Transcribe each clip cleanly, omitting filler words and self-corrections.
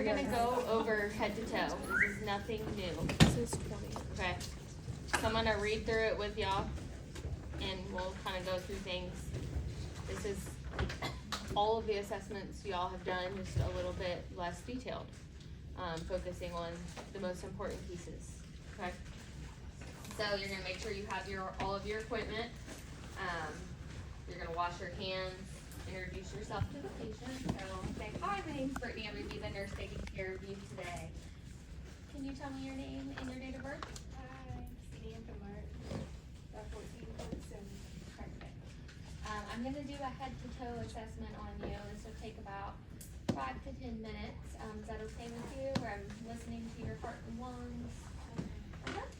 We're gonna go over head to toe. This is nothing new. This is 20. Okay. So I'm gonna read through it with y'all and we'll kind of go through things. This is all of the assessments y'all have done, just a little bit less detailed, focusing on the most important pieces. Okay. So you're gonna make sure you have all of your equipment. You're gonna wash your hands, introduce yourself to the patient. So say, hi, my name's Brittany. I'm gonna be the nurse taking care of you today. Can you tell me your name and your date of birth? Hi, Samantha Martin, 1447. Perfect. I'm gonna do a head to toe assessment on you. This will take about 5 to 10 minutes. Is that okay with you? Where I'm listening to your heart and lungs. Okay.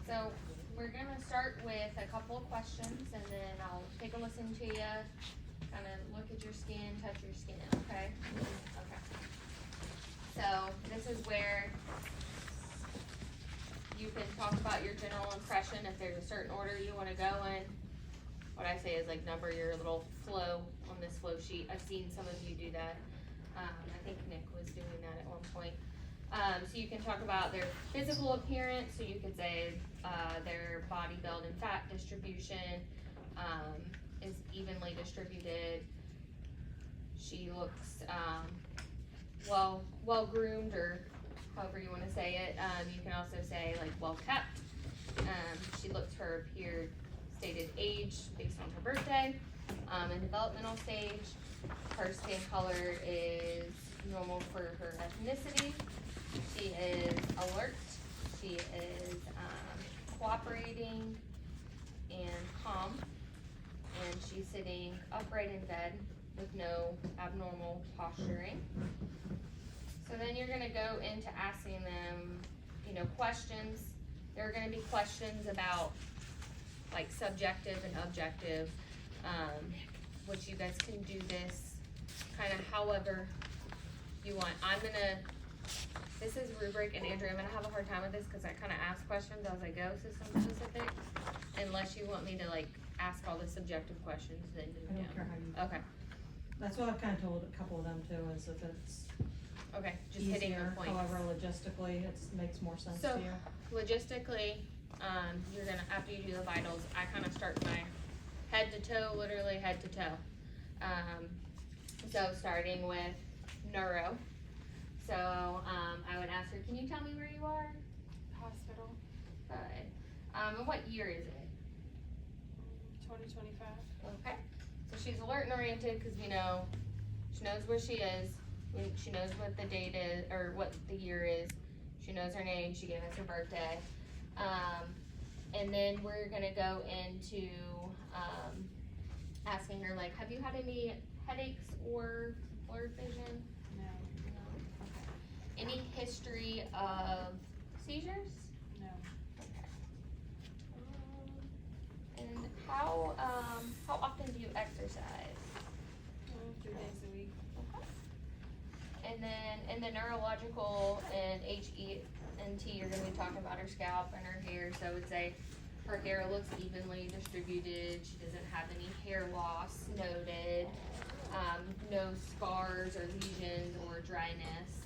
So we're gonna start with a couple of questions and then I'll take a listen to you, kind of look at your skin, touch your skin, okay? Okay. So this is where you can talk about your general impression, if there's a certain order you wanna go in. What I say is like number your little flow on this flow sheet. I've seen some of you do that. I think Nick was doing that at one point. So you can talk about their physical appearance, so you could say their body build and fat distribution is evenly distributed. She looks well groomed, or however you want to say it. You can also say like well kept. She looks her stated age based on her birthday and developmental stage. Her skin color is normal for her ethnicity. She is alert. She is cooperating and calm. And she's sitting upright in bed with no abnormal posturing. So then you're gonna go into asking them, questions. There are gonna be questions about like subjective and objective, which you guys can do this kind of however you want. This is rubric, and Andrew, I'm gonna have a hard time with this because I kind of ask questions as I go, system specific, unless you want me to like ask all the subjective questions, then do I don't care how you. Okay. That's what I've kind of told a couple of them too, is if it's Okay, just hitting the easier, points. however logistically it makes more sense So, to you. logistically, you're gonna, after you do the vitals, I kind of start my head to toe, literally head to toe. So starting with neuro. So, I would ask her, can you tell me where you are? Hospital, Good. And what year is it? 2025. Okay. So she's alert and oriented because she knows where she is. She knows what the date is, or what the year is. She knows her name. She gave us her birthday. And then we're gonna go into asking her, like, have you had any headaches or blurred vision? No, No. Okay. Any history of seizures? no. Okay. And how often do you exercise? 3 days a week. Okay. And then in the neurological and HENT, you're gonna be talking about her scalp and her hair. So I would say her hair looks evenly distributed. She doesn't have any hair loss noted. No scars or lesions or dryness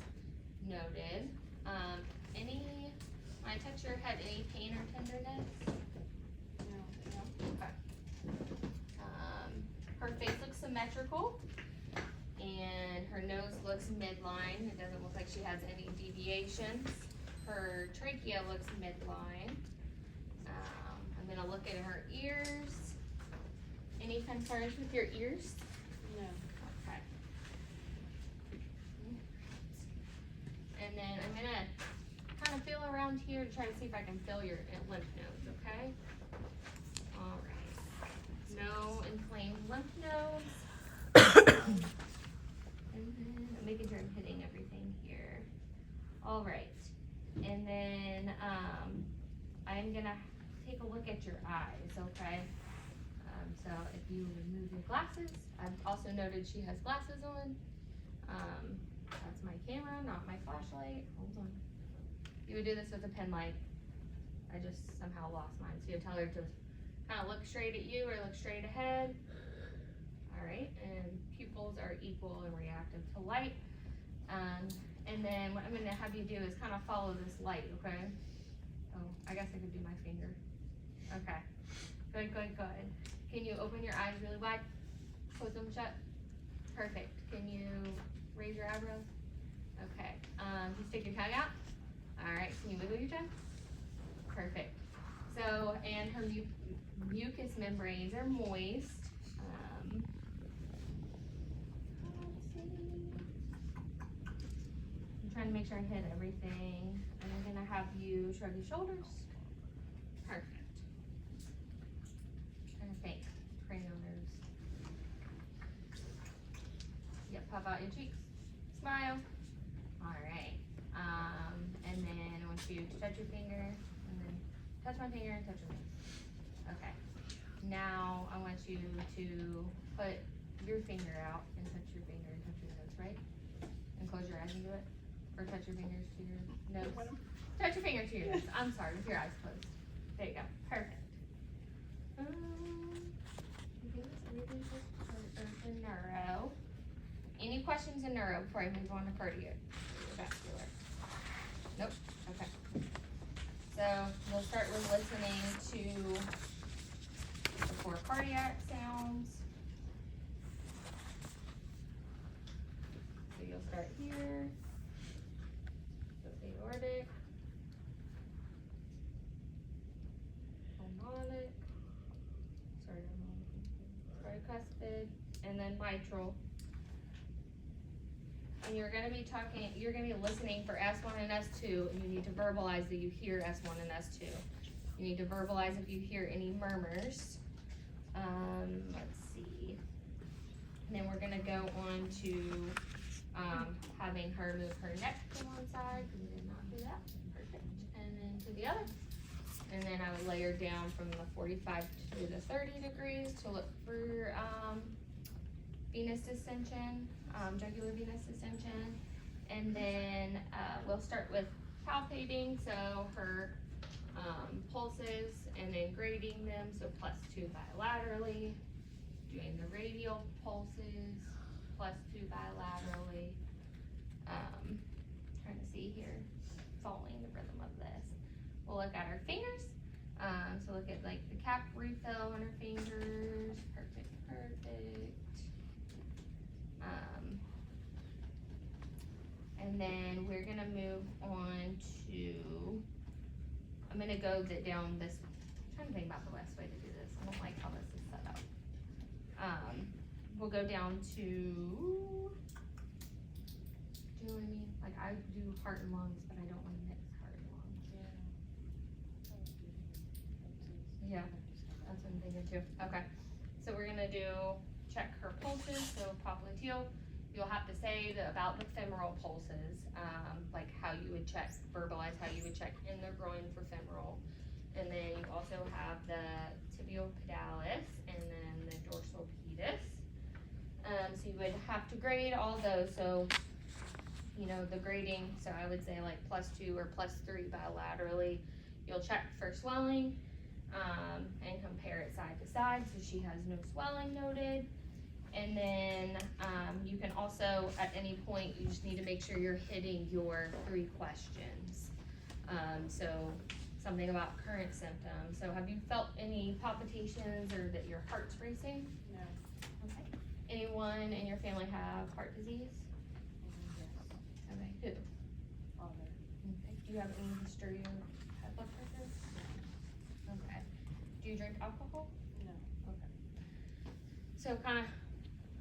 noted. When I touch your head, any pain or tenderness? No. Okay. Her face looks symmetrical, and her nose looks midline. It doesn't look like she has any deviations. Her trachea looks midline. I'm gonna look at her ears. Any concerns with your ears? No. Okay. And then I'm gonna kind of feel around here to try to see if I can feel your lymph nodes, okay? All right. No inflamed lymph nodes. And then I'm making sure I'm hitting everything here. All right. And then I'm gonna take a look at your eyes, okay? So if you remove your glasses, I've also noted she has glasses on. That's my camera, not my flashlight. Hold on. You would do this with a pen light. I just somehow lost mine. So you tell her to kind of look straight at you or look straight ahead. All right, and pupils are equal and reactive to light. And then what I'm gonna have you do is kind of follow this light, okay? Oh, I guess I could do my finger. Okay, good, good, good. Can you open your eyes really wide? Close them shut. Perfect. Can you raise your eyebrows? Okay. Can you stick your tongue out? All right. Can you wiggle your tongue? Perfect. So, and her mucous membranes are moist. Let's see. I'm trying to make sure I hit everything. And I'm gonna have you shrug your shoulders. Perfect. Trying to think. Cranial nerves. Yep, pop out your cheeks. Smile. Alright. And then I want you to touch your finger, and then touch my finger and touch your nose. Okay. Now I want you to put your finger out and touch your finger and touch your nose, right? And close your eyes and do it. Or touch your fingers to your nose. Touch your finger to your nose. I'm sorry, with your eyes closed. There you go. Perfect. In neuro. Any questions in neuro before I move on to cardiovascular? Nope. Okay. So we'll start with listening to the 4 cardiac sounds. So you'll start here. The aortic, pulmonic, tricuspid, and then mitral. And you're gonna be listening for S1 and S2, and you need to verbalize that you hear S1 and S2. You need to verbalize if you hear any murmurs. Let's see. And then we're gonna go on to having her move her neck to one side, because we did not do that. Perfect. And then to the other. And then I would layer down from the 45 to the 30 degrees to look for venous distension, jugular venous distension. And then we'll start with palpating, so her pulses, and then grading them, so +2 bilaterally, doing the radial pulses, +2 bilaterally. Trying to see here, following the rhythm of this. We'll look at her fingers. So look at like the cap refill on her fingers. Perfect, perfect. And then we're gonna move on to, I'm gonna go down this, I'm trying to think about the best way to do this. I don't like how this is set up. We'll go down to, do you know what I mean? Like I do heart and lungs, but I don't want to mix heart and lungs. Yeah, that's what I'm thinking too. Okay, so we're gonna check her pulses, so popliteal. You'll have to say about the femoral pulses, like how you would check, verbalize how you would check in the groin for femoral. And then you also have the tibiopedalis and then the dorsal pedis. So you would have to grade all those. So, you know, the grading, so I would say like +2 or +3 bilaterally. You'll check for swelling and compare it side to side, so she has no swelling noted. And then you can also, at any point, you just need to make sure you're hitting your 3 questions. So something about current symptoms. So have you felt any palpitations or that your heart's racing? No. Okay. Anyone in your family have heart disease? Yes. Okay, who? Father. Okay. Do you have any history of high blood pressure? No. Okay. Do you drink alcohol? No. Okay. So kind of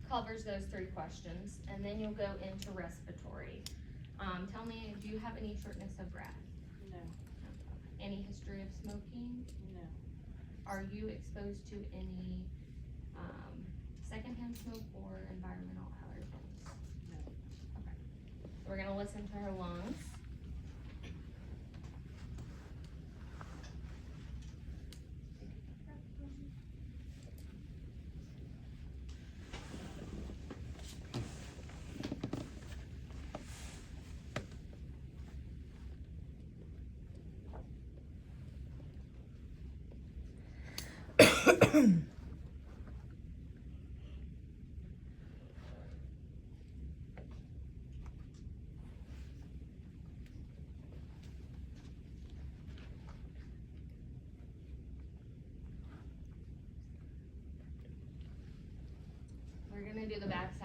covers those 3 questions, and then you'll go into respiratory. Tell me, do you have any shortness of breath? No. Any history of smoking? No. Are you exposed to any secondhand smoke or environmental allergens? No. Okay. So we're gonna listen to her lungs.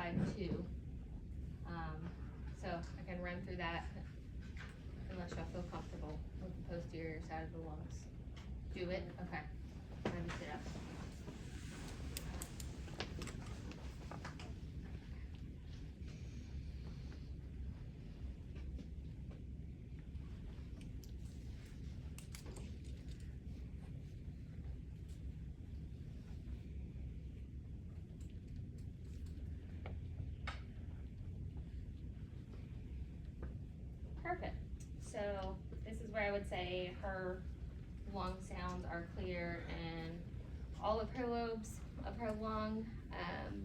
side too. So I can run through that unless y'all feel comfortable with the posterior side of the lungs. Do it? Okay. Let me sit up. Perfect. So this is where I would say her lung sounds are clear and all of her lobes of her lung.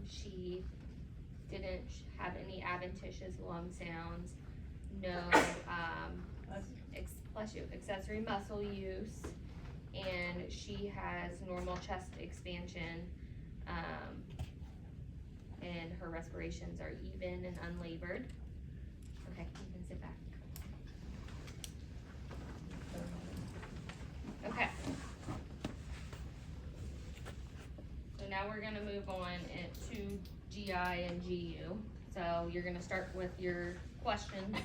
She didn't have any adventitious lung sounds. No bless you, accessory muscle use, and she has normal chest expansion, and her respirations are even and unlabored. Okay, you can sit back. Okay. So now we're gonna move on to GI and GU. So you're gonna start with your questions.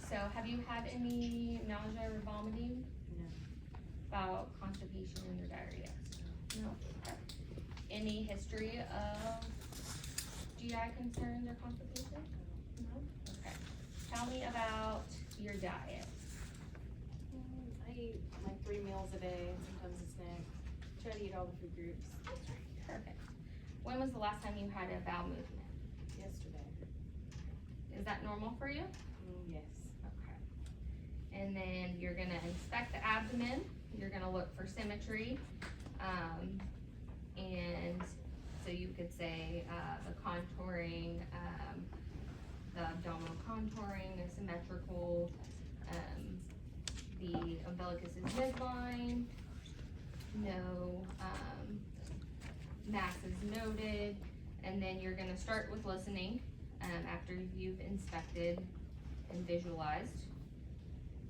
So have you had any nausea or vomiting? No. About constipation and or diarrhea? No. Okay. Any history of GI concerns or constipation? No. Okay. Tell me about your diet. I eat like 3 meals a day, sometimes a snack. Try to eat all the food groups. Perfect. When was the last time you had a bowel movement? Yesterday. Is that normal for you? Yes. Okay. And then you're gonna inspect the abdomen. You're gonna look for symmetry. And so you could say the contouring, the abdominal contouring is symmetrical. The umbilicus is midline. No mass is noted. And then you're gonna start with listening after you've inspected and visualized.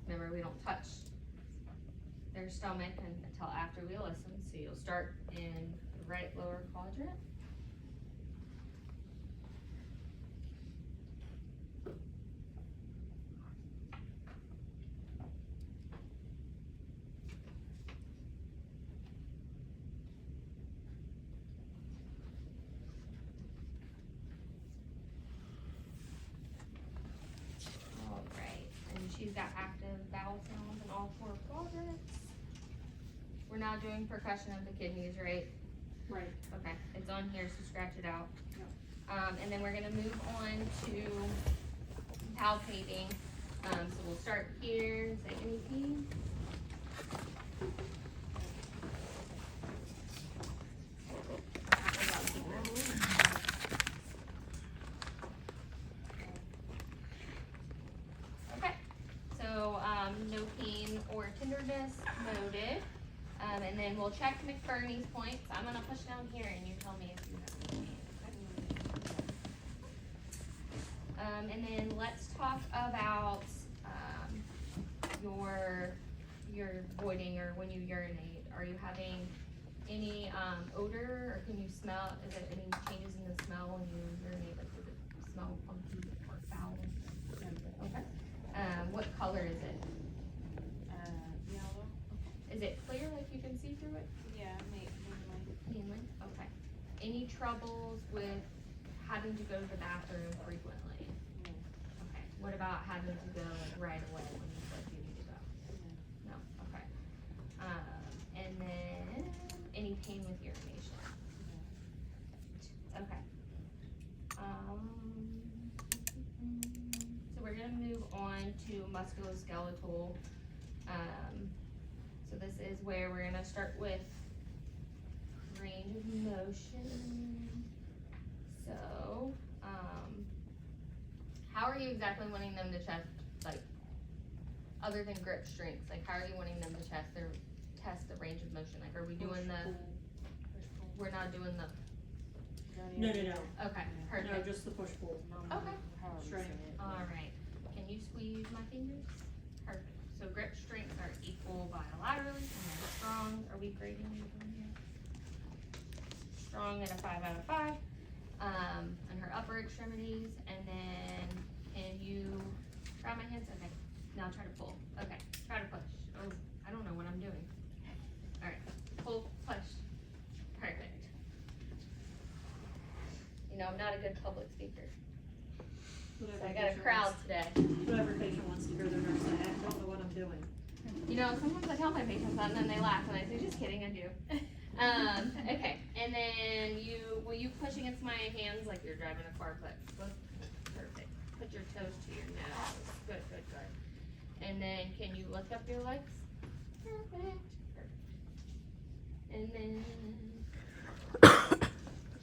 Remember, we don't touch their stomach until after we listen. So you'll start in the right lower quadrant. All right, and she's got active bowel sounds in all 4 quadrants. We're not doing percussion of the kidneys, right? Right. Okay, it's on here, so scratch it out. Yep. And then we're gonna move on to palpating. So we'll start here, say anything. Okay, so no pain or tenderness noted. And then we'll check McBurney's points. I'm gonna push down here and you tell me if you have any pain. Okay? And then let's talk about your voiding or when you urinate. Are you having any odor or can you smell? Is there any changes in the smell when you urinate? Like does it smell funky or foul? Okay. What color is it? Yellow. Is it clear, like you can see through it? Yeah, mainly. Mainly? Okay. Any troubles with having to go to the bathroom frequently? No. Okay. What about having to go like right away when you said you need to go? No? Okay. And then any pain with urination? Okay. So we're gonna move on to musculoskeletal. So this is where we're gonna start with range of motion. So, how are you exactly wanting them to test, like, other than grip strength? Like, how are you wanting them to test the range of motion? Like, are we doing we're not doing the, No. okay, No, perfect. just the push-pull. Okay. Straight. Alright, can you squeeze my fingers? Perfect. So grip strengths are equal bilaterally, and then strong, are we grading anything here? Strong at a 5 out of 5. and her upper extremities, and then can you grab my hands? Okay, now try to pull. Okay, try to push. Oh, I don't know what I'm doing. Alright, pull, push. Perfect. You know, I'm not a good public speaker, so I got a crowd today. Whatever patient wants to hear their nurse say, I don't know what I'm doing. You know, sometimes I tell my patients that and then they laugh and I say, just kidding, I do. Okay, and then will you push against my hands like you're driving a car, but perfect. Put your toes to your nose. Good, good, good. And then can you lift up your legs? Perfect. And then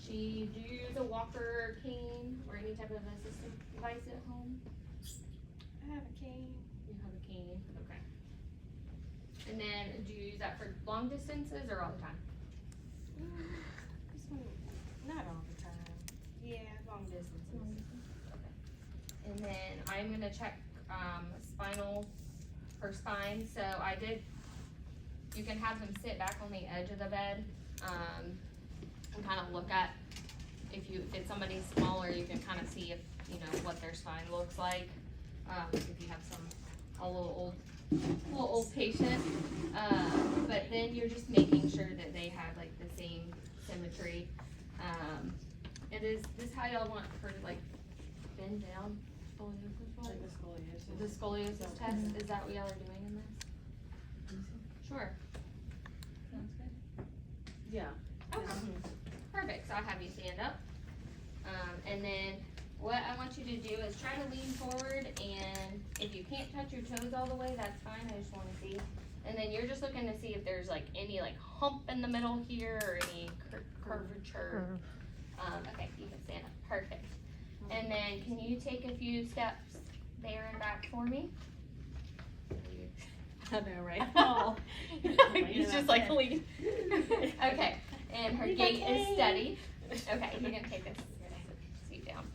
she do you use a walker, cane, or any type of assistive device at home? I have a cane. You have a cane, okay. And then do you use that for long distances or all the time? This one, not all the time. Yeah, long distances. Okay. And then I'm gonna check, her spine, so you can have them sit back on the edge of the bed, and kind of look at, if it's somebody smaller, you can kind of see if, you know, what their spine looks like, if you have a little old patient, but then you're just making sure that they have like the same symmetry. Is this how y'all want her to like bend down? Like the scoliosis. The scoliosis test, is that what y'all are doing in this? Sure. Sounds good. Yeah. Okay. Perfect, so I'll have you stand up. And then what I want you to do is try to lean forward, and if you can't touch your toes all the way, that's fine, I just wanna see. And then you're just looking to see if there's like any like hump in the middle here or any curvature. Okay, you can stand up, perfect. And then can you take a few steps there and back for me? I know, right? Oh. He's just like lean. Okay, and her gait is steady. Okay, you're gonna take this seat down.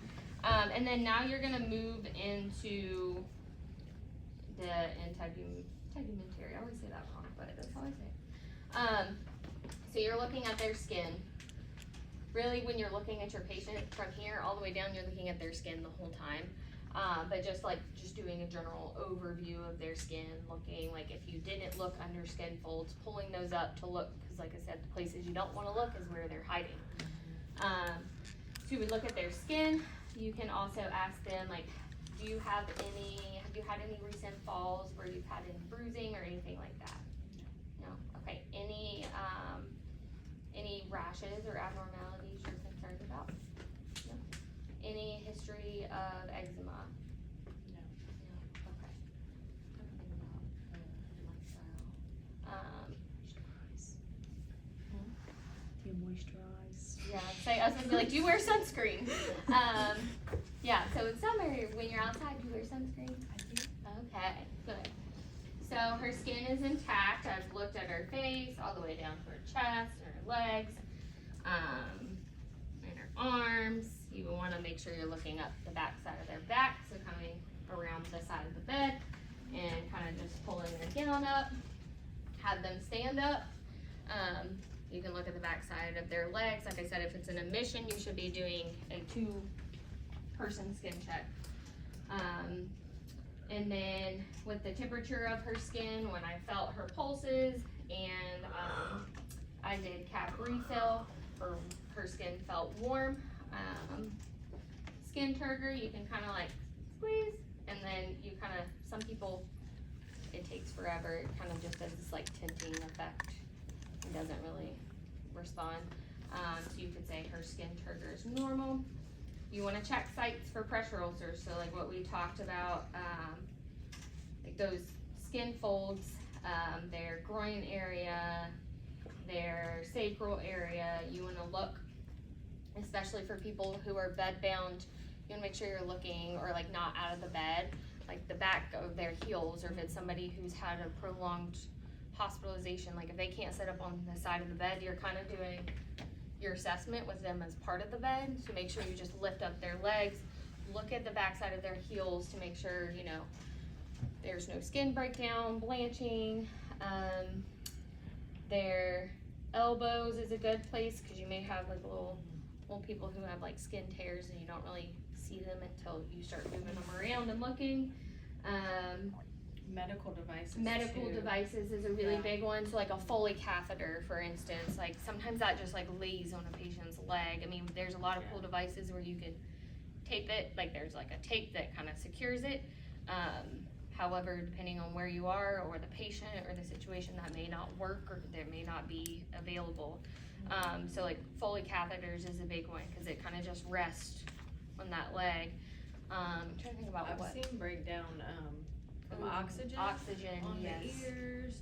And then now you're gonna move into the integumentary. I always say that wrong, but that's how I say it. So you're looking at their skin. Really, when you're looking at your patient from here all the way down, you're looking at their skin the whole time. But just doing a general overview of their skin, looking like if you didn't look under skin folds, pulling those up to look, because like I said, the places you don't want to look is where they're hiding. So you would look at their skin. You can also ask them like, have you had any recent falls where you've had any bruising or anything like that? No? Okay. Any rashes or abnormalities you're concerned about? No? Any history of eczema? No. No? Okay. Do you moisturize? Yeah, I was gonna be like, do you wear sunscreen? Yeah, so in summer, when you're outside, do you wear sunscreen? I do. Okay, good. So her skin is intact. I've looked at her face, all the way down to her chest, and her legs, and her arms. You want to make sure you're looking up the back side of their back, so coming around the side of the bed, and kind of just pulling their gown up. Have them stand up. You can look at the back side of their legs. Like I said, if it's an admission, you should be doing a 2-person skin check. And then with the temperature of her skin, when I felt her pulses and I did cap refill, her skin felt warm. Skin turgor, you can kind of like squeeze, and then you kind of, some people, it takes forever. It kind of just does this like tinting effect. It doesn't really respond. So you could say her skin turgor is normal. You want to check sites for pressure ulcers, so like what we talked about, like those skin folds, their groin area, their sacral area. You want to look, especially for people who are bed bound, you want to make sure you're looking, or like not out of the bed, like the back of their heels, or if it's somebody who's had a prolonged hospitalization, like if they can't sit up on the side of the bed, you're kind of doing your assessment with them as part of the bed. So make sure you just lift up their legs, look at the back side of their heels to make sure, you know, there's no skin breakdown, blanching. Their elbows is a good place because you may have like a little well, people who have like skin tears and you don't really see them until you start moving them around and looking. Medical devices Medical too. devices is a really Yeah. big one. So like a Foley catheter, for instance, like sometimes that just like lays on a patient's leg. I mean, there's a lot of cool devices where you can tape it, like there's like a tape that kind of secures it. However, depending on where you are or the patient or the situation, that may not work or that may not be available. So like Foley catheters is a big one because it kind of just rests on that leg. I'm trying to think about I've what. seen breakdown from oxygen Oxygen, on yes. the ears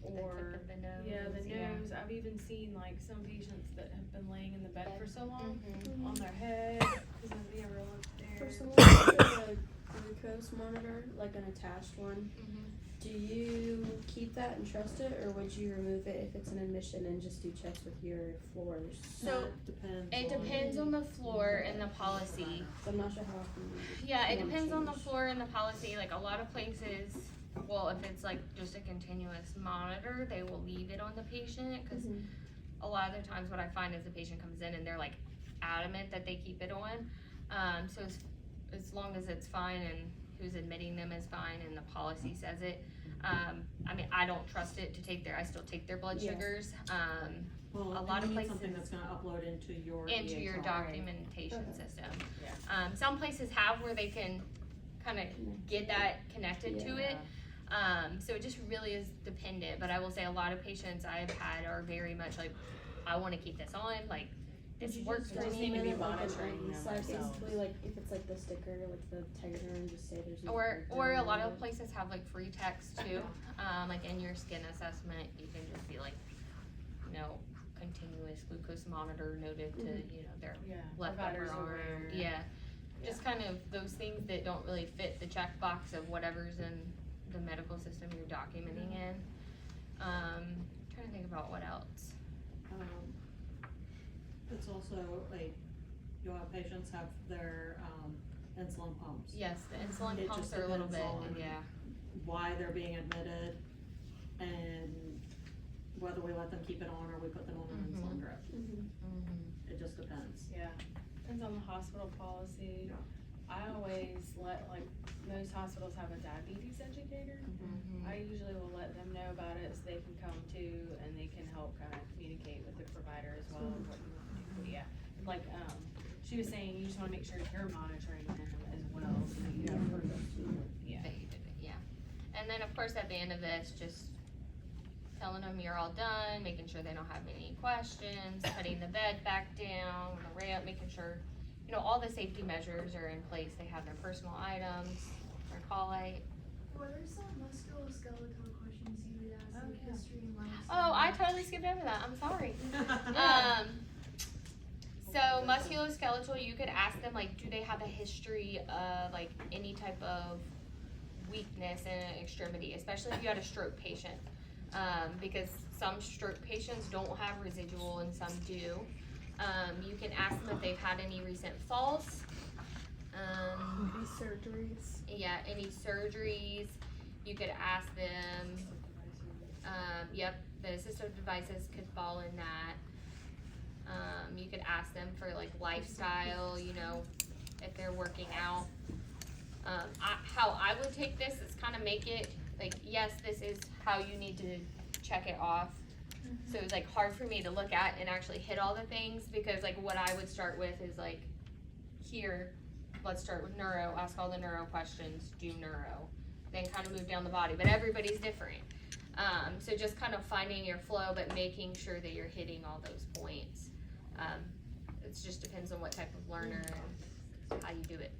The or tip of the nose, yeah, the nose. I've even seen like some patients that have been laying in the bed for so long Mhm. on their head. Has anybody ever looked there? For someone with a glucose monitor, like an attached one, do you keep that and trust it, or would you remove it if it's an admission and just do checks with your floors? So Depends. it on- depends on the floor and the policy. So I'm not sure how often you Yeah, it wanna depends on the change. floor and the policy. Like a lot of places, well, if it's like just a continuous monitor, they will leave it on the patient because Mhm. a lot of the times what I find is the patient comes in and they're like adamant that they keep it on. So as long as it's fine and who's admitting them is fine and the policy says it. I mean, I don't trust it to take I still take their blood Yeah. sugars. Well, a and lot you of need something places- that's gonna upload into your Into your EHR. documentation Okay. system. Yeah. Some places have where they can kind of get that connected to it. So it just really is dependent, but I will say a lot of patients I've had are very much like, I wanna keep this on, like, this works for just me. need to be Like an monitoring item, them so like ourselves. basically like if it's like the sticker, like the tighter, and just say there's no Or breakdown a lot of it. places have like free text too, like in your skin assessment, you can just be like, you know, continuous glucose monitor noted to, you know, their Yeah. left Providers upper arm, aware. yeah. Just kind of those things that don't really fit the checkbox of whatever's in the medical system you're documenting in. Trying to think about what else. It's also like, you'll have patients have their, insulin pumps. Yes, the insulin It pumps just are a little bit, depends on- yeah. Why they're being admitted and whether we let them keep it on or we put them on an Mhm. insulin drip. Mhm. It just depends. Yeah, depends on the hospital policy. Yeah. I always let, like, most hospitals have a diabetes educator. Mhm. I usually will let them know about it so they can come too and they can help kind of communicate with the provider as well as what you want to do. But yeah, like, she was saying, you just wanna make sure you're monitoring them as well, so that you have yeah. That you did it, yeah. And then, of course, at the end of this, just telling them you're all done, making sure they don't have any questions, putting the bed back down, the ramp, making sure, you know, all the safety measures are in place. They have their personal items, their call light. What are some musculoskeletal questions you would ask, Oh, like yeah. history and lifestyle? Oh, I totally skipped over that. I'm sorry. So musculoskeletal, you could ask them like, do they have a history of like any type of weakness in an extremity, especially if you had a stroke patient, because some stroke patients don't have residual and some do. You can ask them if they've had any recent falls. Any surgeries. Yeah, any surgeries. You could ask them. Yep, the assistive devices could fall in that. You could ask them for like lifestyle, you know, if they're working out. How I would take this is kind of make it like, yes, this is how you need to check it off. So it's like hard for me to look at and actually hit all the things because like what I would start with is like, here, let's start with neuro, ask all the neuro questions, do neuro, then kind of move down the body, but everybody's different. So just kind of finding your flow, but making sure that you're hitting all those points. It just depends on what type of learner and how you do it.